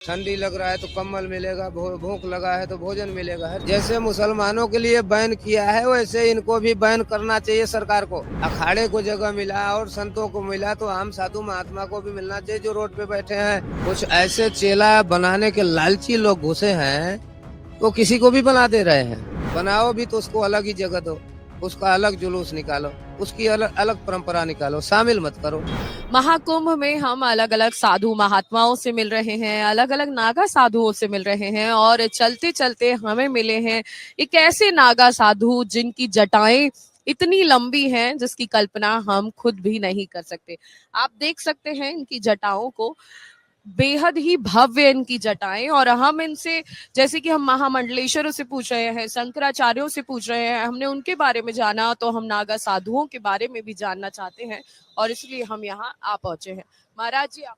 ठंडी लग रहा है तो कम्बल मिलेगा, भूख लगा है तो भोजन मिलेगा। जैसे मुसलमानों के लिए बैन किया है वैसे इनको भी बैन करना चाहिए सरकार को। अखाड़े को जगह मिला और संतों को मिला तो आम साधु महात्मा को भी मिलना चाहिए जो रोड पे बैठे हैं। कुछ ऐसे चेला बनाने के लालची लोग घुसे हैं, वो किसी को भी बना दे रहे हैं। बनाओ भी तो उसको अलग ही जगह दो, उसका अलग जुलूस निकालो, उसकी अलग अलग परंपरा निकालो, शामिल मत करो। महाकुंभ में हम अलग अलग साधु महात्माओं से मिल रहे हैं, अलग अलग नागा साधुओं से मिल रहे हैं और चलते चलते हमें मिले हैं एक ऐसे नागा साधु जिनकी जटाएं इतनी लंबी हैं जिसकी कल्पना हम खुद भी नहीं कर सकते। आप देख सकते हैं इनकी जटाओं को, बेहद ही भव्य इनकी जटाएं। और हम इनसे, जैसे कि हम महामंडलेश्वरों से पूछ रहे हैं, शंकराचार्यों से पूछ रहे हैं, हमने उनके बारे में जाना, तो हम नागा साधुओं के बारे में भी जानना चाहते हैं और इसलिए हम यहाँ आ पहुंचे हैं। महाराज जी, आप?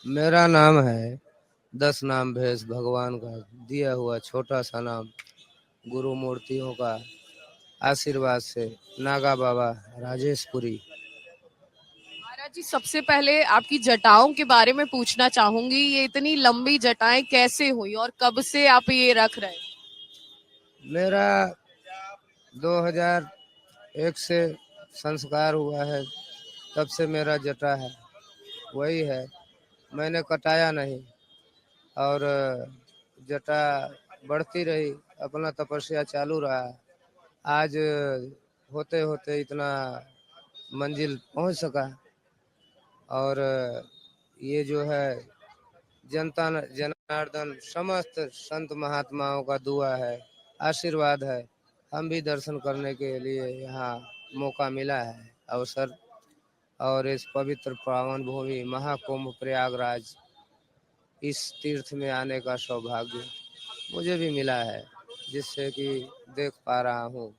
मेरा नाम है 10 नाम भेष भगवान का दिया हुआ छोटा सा नाम, गुरु मूर्तियों का आशीर्वाद से नागा बाबा राजेशपुरी। महाराज जी, सबसे पहले आपकी जटाओं के बारे में पूछना चाहूंगी, ये इतनी लंबी जटाएं कैसे हुई और कब से आप ये रख रहे हैं? मेरा 2001 से संस्कार हुआ है, तब से मेरा जटा है, वही है, मैंने कटाया नहीं। और जटा बढ़ती रही, अपना तपस्या चालू रहा। आज होते होते इतना मंजिल पहुंच सका। और ये जो है जनता जनार्दन समस्त संत महात्माओं का दुआ है, आशीर्वाद है। हम भी दर्शन करने के लिए यहाँ मौका मिला है, अवसर। और इस पवित्र पावन भूमि महाकुंभ प्रयागराज, इस तीर्थ में आने का सौभाग्य मुझे भी मिला है, जिससे कि देख पा रहा हूँ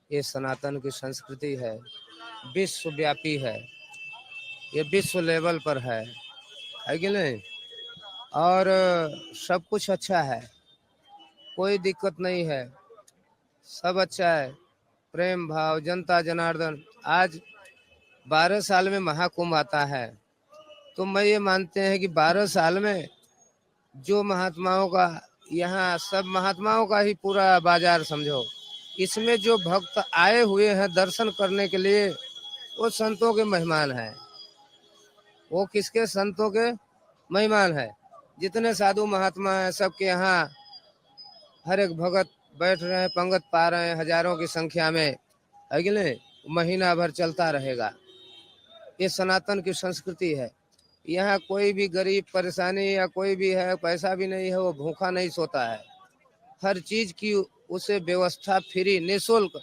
ये सनातन की संस्कृति है, विश्वव्यापी है, ये विश्व लेवल पर है कि नहीं। और सब कुछ अच्छा है, कोई दिक्कत नहीं है, सब अच्छा है। प्रेम भाव, जनता जनार्दन। आज 12 साल में महाकुंभ आता है, तो मैं ये मानते हैं कि 12 साल में जो महात्माओं का, यहाँ सब महात्माओं का ही पूरा बाजार समझो, इसमें जो भक्त आए हुए हैं दर्शन करने के लिए, वो संतों के मेहमान हैं। वो किसके? संतों के मेहमान है। जितने साधु महात्मा हैं सबके यहाँ हर एक भगत बैठ रहे हैं, पंगत पा रहे हैं हजारों की संख्या में, है कि नहीं। महीना भर चलता रहेगा। ये सनातन की संस्कृति है। यहाँ कोई भी गरीब परेशानी या कोई भी है, पैसा भी नहीं है, वो भूखा नहीं सोता है। हर चीज की उसे व्यवस्था फ्री, निःशुल्क।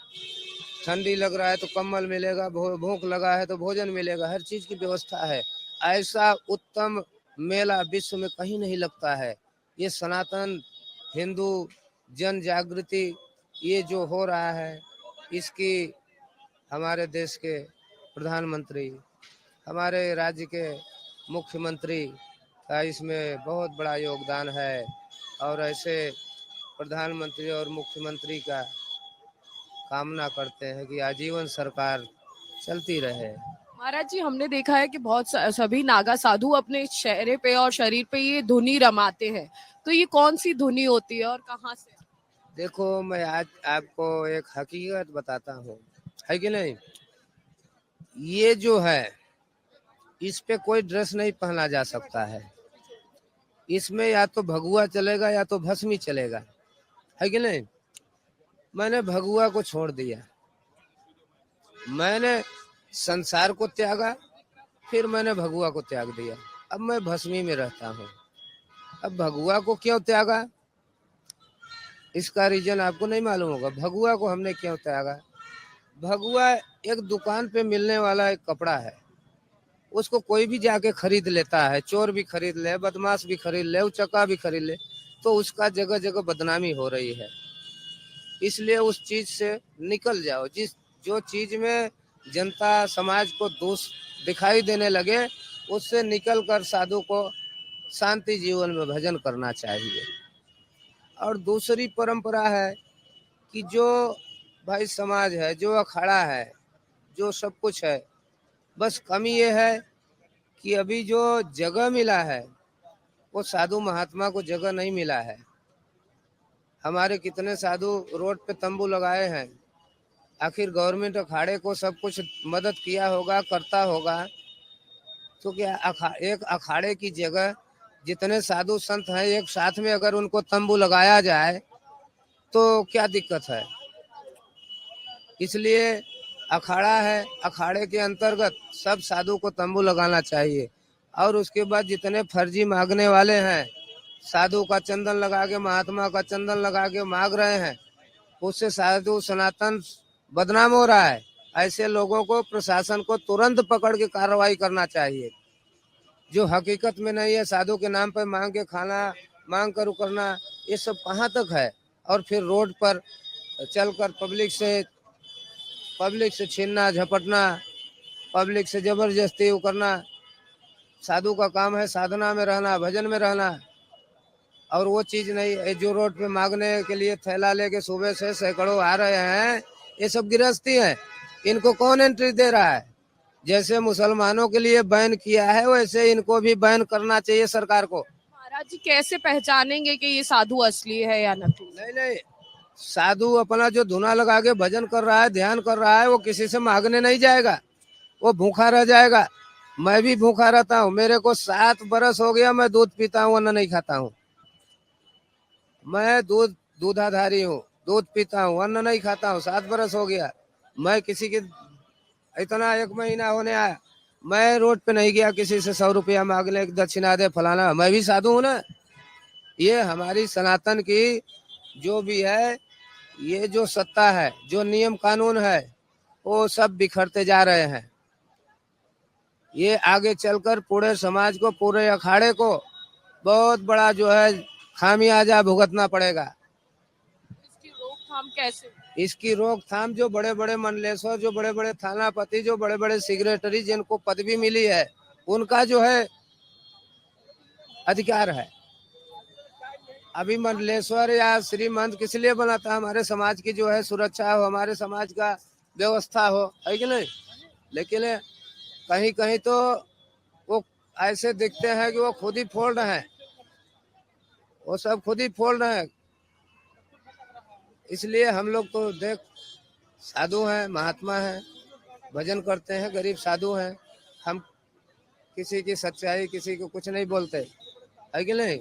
ठंडी लग रहा है तो कम्बल मिलेगा, भूख लगा है तो भोजन मिलेगा, हर चीज की व्यवस्था है। ऐसा उत्तम मेला विश्व में कहीं नहीं लगता है। ये सनातन हिंदू जन जागृति ये जो हो रहा है, इसकी हमारे देश के प्रधानमंत्री, हमारे राज्य के मुख्यमंत्री का इसमें बहुत बड़ा योगदान है। और ऐसे प्रधानमंत्री और मुख्यमंत्री का कामना करते हैं कि आजीवन सरकार चलती रहे। महाराज जी, हमने देखा है कि सभी नागा साधु अपने चेहरे पे और शरीर पे ये धुनी रमाते हैं, तो ये कौन सी धुनी होती है और कहाँ से? देखो, मैं आज आपको एक हकीकत बताता हूँ, है कि नहीं। ये जो है, इस पे कोई ड्रेस नहीं पहना जा सकता है। इसमें या तो भगुआ चलेगा या तो भस्मी चलेगा, है कि नहीं। मैंने भगुआ को छोड़ दिया, मैंने संसार को त्यागा, फिर मैंने भगुआ को त्याग दिया। अब मैं भस्मी में रहता हूँ। अब भगुआ को क्यों त्यागा, इसका रीजन आपको नहीं मालूम होगा। भगुआ को हमने क्यों त्यागा? भगुआ एक दुकान पे मिलने वाला एक कपड़ा है, उसको कोई भी जाके खरीद लेता है। चोर भी खरीद ले, बदमाश भी खरीद ले, उचक्का भी खरीद ले, तो उसका जगह जगह बदनामी हो रही है। इसलिए उस चीज से निकल जाओ। जो चीज में जनता समाज को दोष दिखाई देने लगे, उससे निकल कर साधु को शांति जीवन में भजन करना चाहिए। और दूसरी परंपरा है कि जो भाई समाज है, जो अखाड़ा है, जो सब कुछ है, बस कमी ये है कि अभी जो जगह मिला है वो साधु महात्मा को जगह नहीं मिला है। हमारे कितने साधु रोड पे तंबू लगाए हैं। आखिर गवर्नमेंट अखाड़े को सब कुछ मदद किया होगा, करता होगा, तो क्या एक अखाड़े की जगह जितने साधु संत हैं एक साथ में अगर उनको तंबू लगाया जाए तो क्या दिक्कत है। इसलिए अखाड़ा है, अखाड़े के अंतर्गत सब साधु को तंबू लगाना चाहिए। और उसके बाद जितने फर्जी मांगने वाले हैं, साधु का चंदन लगा के, महात्मा का चंदन लगा के मांग रहे हैं, उससे साधु सनातन बदनाम हो रहा है। ऐसे लोगों को प्रशासन को तुरंत पकड़ के कार्रवाई करना चाहिए। जो हकीकत में नहीं है, साधु के नाम पर मांग के खाना, मांग कर करना, ये सब कहाँ तक है। और फिर रोड पर चलकर पब्लिक से छीनना झपटना, पब्लिक से जबरदस्ती वो करना। साधु का काम है साधना में रहना, भजन में रहना, और वो चीज नहीं। जो रोड पे मांगने के लिए थैला लेके सुबह से सैकड़ों आ रहे हैं, ये सब गृहस्थी है। इनको कौन एंट्री दे रहा है। जैसे मुसलमानों के लिए बैन किया है वैसे इनको भी बैन करना चाहिए सरकार को। महाराज जी कैसे पहचानेंगे कि ये साधु असली है या नकली? नहीं, साधु अपना जो धुना लगा के भजन कर रहा है, ध्यान कर रहा है, वो किसी से मांगने नहीं जाएगा, वो भूखा रह जाएगा। मैं भी भूखा रहता हूँ, मेरे को 7 बरस हो गया मैं दूध पीता हूँ, अन्न नहीं खाता हूँ। मैं दूधाधारी हूँ, दूध पीता हूँ, अन्न नहीं खाता हूँ, 7 बरस हो गया। मैं किसी की इतना 1 महीना होने आया, मैं रोड पे नहीं गया किसी से 100 रुपया मांग ले, दक्षिणा दे फलाना। मैं भी साधु हूँ ना। ये हमारी सनातन की जो भी है, ये जो सत्ता है, जो नियम कानून है, वो सब बिखरते जा रहे हैं। ये आगे चलकर पूरे समाज को, पूरे अखाड़े को बहुत बड़ा जो है खामियाजा भुगतना पड़ेगा। इसकी रोकथाम कैसे? इसकी रोकथाम जो बड़े बड़े मंडलेश्वर, जो बड़े बड़े थानापति, जो बड़े बड़े सेक्रेटरी जिनको पदवी मिली है, उनका जो है अधिकार है। अभी मंडलेश्वर या श्रीमंत किस लिए बना था? हमारे समाज की जो है सुरक्षा हो, हमारे समाज का व्यवस्था हो, है कि नहीं। लेकिन कहीं कहीं तो वो ऐसे दिखते हैं कि वो खुद ही फोड़ रहे हैं, वो सब खुद ही फोड़ रहे हैं। इसलिए हम लोग तो देख, साधु हैं, महात्मा हैं, भजन करते हैं, गरीब साधु हैं। हम किसी की सच्चाई, किसी को कुछ नहीं बोलते, है कि नहीं।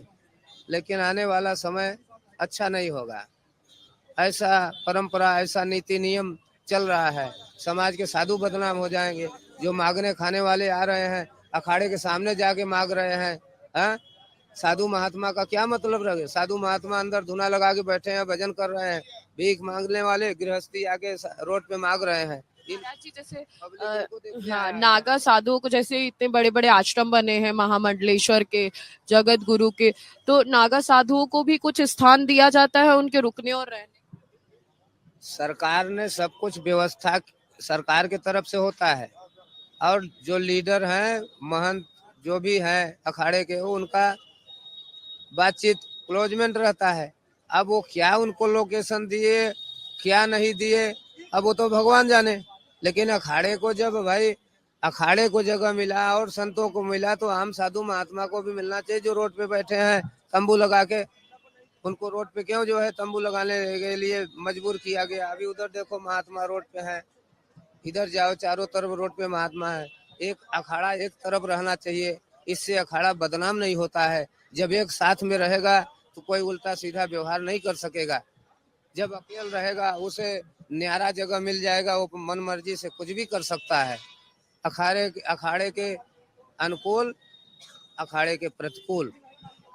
लेकिन आने वाला समय अच्छा नहीं होगा। ऐसा परंपरा, ऐसा नीति नियम चल रहा है, समाज के साधु बदनाम हो जाएंगे। जो मांगने खाने वाले आ रहे हैं, अखाड़े के सामने जाके मांग रहे हैं, हाँ? साधु महात्मा का क्या मतलब रह गया? साधु महात्मा अंदर धुना लगा के बैठे हैं, भजन कर रहे हैं, भीख मांगने वाले गृहस्थी आके रोड पे मांग रहे हैं। महाराज जी जैसे हाँ, नागा साधुओं को जैसे इतने बड़े बड़े आश्रम बने हैं महामंडलेश्वर के, जगत गुरु के, तो नागा साधुओं को भी कुछ स्थान दिया जाता है उनके रुकने और रहने? सरकार ने सब कुछ व्यवस्था सरकार की तरफ से होता है, और जो लीडर हैं, महंत जो भी हैं अखाड़े के, उनका बातचीत क्लोजमेंट रहता है। अब वो क्या उनको लोकेशन दिए, क्या नहीं दिए, अब वो तो भगवान जाने। लेकिन अखाड़े को जब भाई अखाड़े को जगह मिला और संतों को मिला, तो आम साधु महात्मा को भी मिलना चाहिए। जो रोड पे बैठे हैं तंबू लगा के, उनको रोड पे क्यों जो है तंबू लगाने के लिए मजबूर किया गया। अभी उधर देखो महात्मा रोड पे है, इधर जाओ चारों तरफ रोड पे महात्मा है। एक अखाड़ा एक तरफ रहना चाहिए, इससे अखाड़ा बदनाम नहीं होता है। जब एक साथ में रहेगा तो कोई उल्टा सीधा व्यवहार नहीं कर सकेगा। जब अकेले रहेगा, उसे न्यारा जगह मिल जाएगा, वो मन मर्जी से कुछ भी कर सकता है। अखाड़े के अनुकूल, अखाड़े के प्रतिकूल,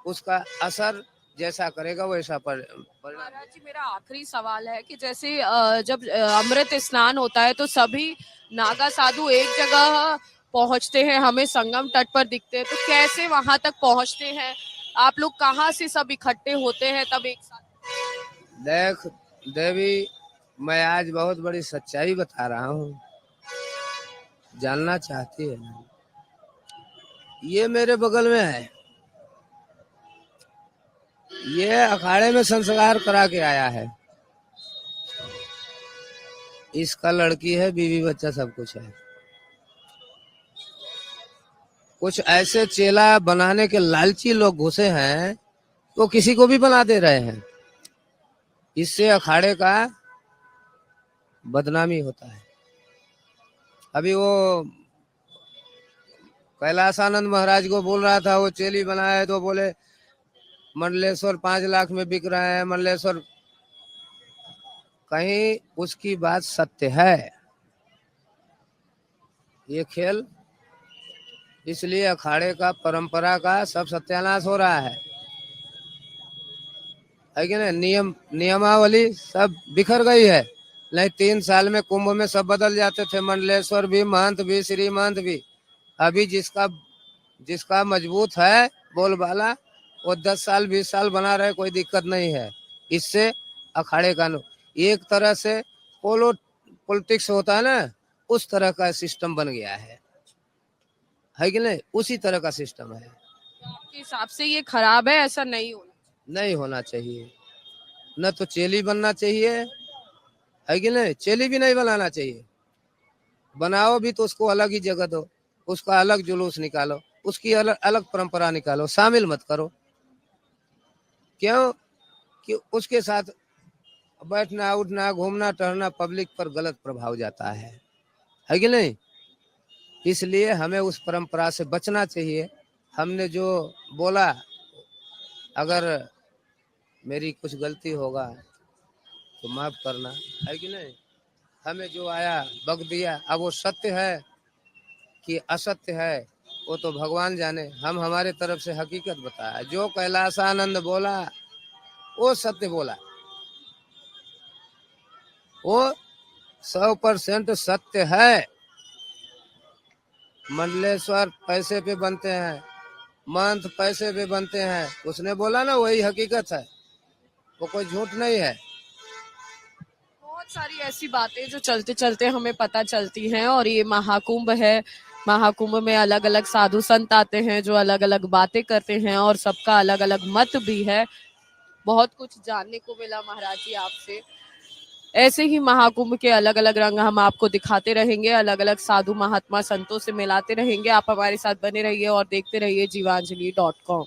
उसका असर जैसा करेगा वैसा परिणाम। महाराज जी मेरा आखिरी सवाल है कि जैसे जब अमृत स्नान होता है तो सभी नागा साधु एक जगह पहुंचते हैं, हमें संगम तट पर दिखते हैं, तो कैसे वहां तक पहुंचते हैं? आप लोग कहाँ से सब इकट्ठे होते हैं तब एक साथ? देख देवी, मैं आज बहुत बड़ी सच्चाई बता रहा हूँ, जानना चाहती है ना? ये मेरे बगल में है, ये अखाड़े में संस्कार करा के आया है। इसका लड़की है, बीवी बच्चा सब कुछ है। कुछ ऐसे चेला बनाने के लालची लोग घुसे हैं, वो किसी को भी बना दे रहे हैं। इससे अखाड़े का बदनामी होता है। अभी वो कैलाशानंद महाराज को बोल रहा था, वो चेली बनाया है, तो बोले मंडलेश्वर 5 लाख में बिक रहे हैं, मंडलेश्वर। कहीं उसकी बात सत्य है? ये खेल इसलिए अखाड़े का, परंपरा का सब सत्यानाश हो रहा है कि नहीं? नियमावली सब बिखर गई है। नहीं, 3 साल में कुंभ में सब बदल जाते थे, मंडलेश्वर भी, महंत भी, श्री महंत भी। अभी जिसका जिसका मजबूत है बोलबाला, वो 10 साल 20 साल बना रहे, कोई दिक्कत नहीं है। इससे अखाड़े का एक तरह से पॉलिटिक्स होता है ना, उस तरह का सिस्टम बन गया है कि नहीं? उसी तरह का सिस्टम है। आपके हिसाब से ये खराब है, ऐसा नहीं होना चाहिए। न तो चेली बनना चाहिए, है कि नहीं? चेली भी नहीं बनाना चाहिए। बनाओ भी तो उसको अलग ही जगह दो, उसका अलग जुलूस निकालो, उसकी अलग अलग परंपरा निकालो, शामिल मत करो। क्यों? कि उसके साथ बैठना, उठना, घूमना, टहलना पब्लिक पर गलत प्रभाव जाता है कि नहीं? इसलिए हमें उस परंपरा से बचना चाहिए। हमने जो बोला, अगर मेरी कुछ गलती होगा तो माफ करना, है कि नहीं? हमें जो आया बक दिया। अब वो सत्य है कि असत्य है, वो तो भगवान जाने। हम हमारे तरफ से हकीकत बताया। जो कैलाशानंद बोला वो सत्य बोला, वो 100% सत्य है। मंडलेश्वर पैसे पे बनते हैं, मंथ पैसे पे बनते हैं, उसने बोला ना, वही हकीकत है, वो कोई झूठ नहीं है। बहुत सारी ऐसी बातें जो चलते चलते हमें पता चलती हैं, और ये महाकुंभ है। महाकुंभ में अलग अलग साधु संत आते हैं जो अलग अलग बातें करते हैं, और सबका अलग अलग मत भी है। बहुत कुछ जानने को मिला महाराज जी आपसे। ऐसे ही महाकुंभ के अलग अलग रंग हम आपको दिखाते रहेंगे, अलग अलग साधु महात्मा संतों से मिलाते रहेंगे। आप हमारे साथ बने रहिए और देखते रहिए जीवांजलि.com।